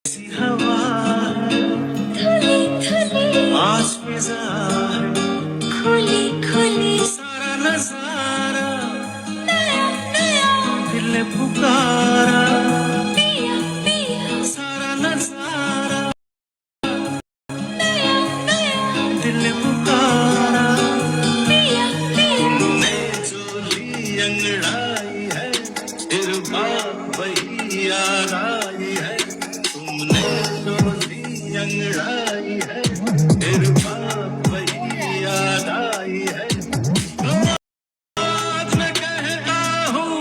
हवा धुली धुली आसफिजा खुली खुली सारा नजारा नया नया दिल ने पुकारा पिया पिया सारा नजारा नया नया दिल ने पुकारा पिया पिया तुमने जो ली अंगड़ाई है फिर बात वही याद आई है तुमने जो ली अंगड़ाई है फिर बात वही याद आई है आज मैं कहता हूँ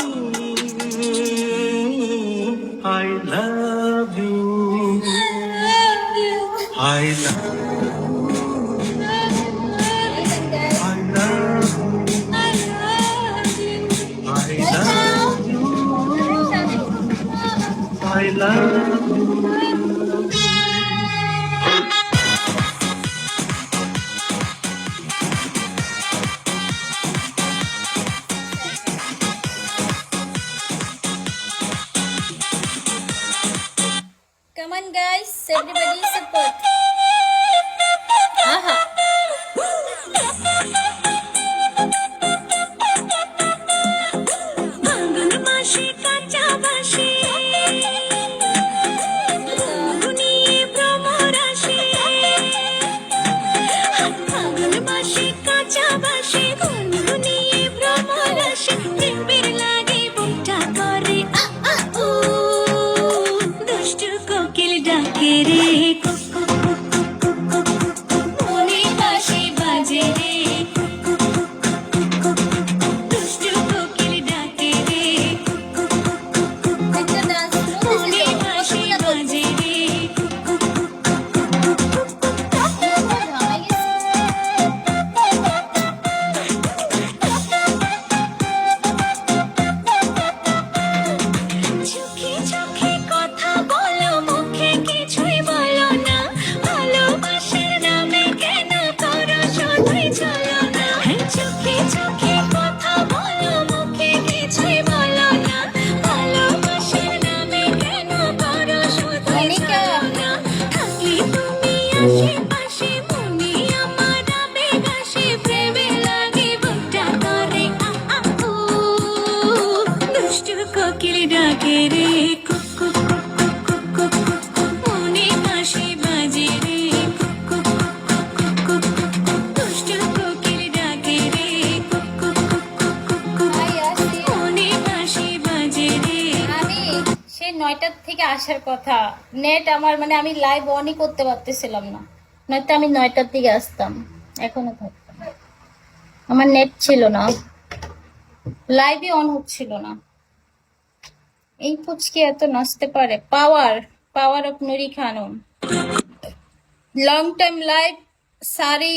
I love you I love I love you. I love you. Come on guys, everybody support. Aha. ফাল্গুন মাসে কাঁচা বাঁশে গুনগুনিয়ে ভ্রমর আসে। ফাল্গুন মাসে কাঁচা বাঁশে গুনগুনিয়ে ভ্রমর আসে। প্রেমের লাগে বুকটা করে আ আ উ। দুষ্টু কোকিল ডাকে রে cook cook cook cook cook cook cook. মনে বাঁশি বাজে রে cook cook cook cook cook cook cook. দুষ্টু কোকিল ডাকে রে cook cook cook cook cook cook. মনে বাঁশি বাজে রে cook cook cook cook cook cook cook. চোখে চোখে কথা বলো মুখে কিছুই বলো না ভালোবাসার নামে কেন করো শুধুই চলো না চোখে চোখে কথা বলো মুখে কিছুই বলো না ভালোবাসার নামে কেন করো শুধুই চলো না থাকলে তুমি আশেপাশে মনে আমার আবেগ আসে প্রেমে লাগে বুকটা করে আ আ উ দুষ্টু কোকিল ডাকে রে cook cook cook cook cook cook cook. মনে বাঁশি বাজে রে cook cook cook cook cook cook cook. দুষ্টু কোকিল ডাকে রে cook cook cook cook cook cook. মনে বাঁশি বাজে রে। আমি সেই 9টার থেকে আসার কথা নেট আমার মানে আমি লাইভ অনই করতে পারতেছিলাম না নয়তো আমি 9টার দিকে আসতাম এখনো থাকতাম আমার নেট ছিল না লাইভই অন হচ্ছিল না এই পুচকি এত নাচতে পারে power power of Nuri Khanam long time live সারি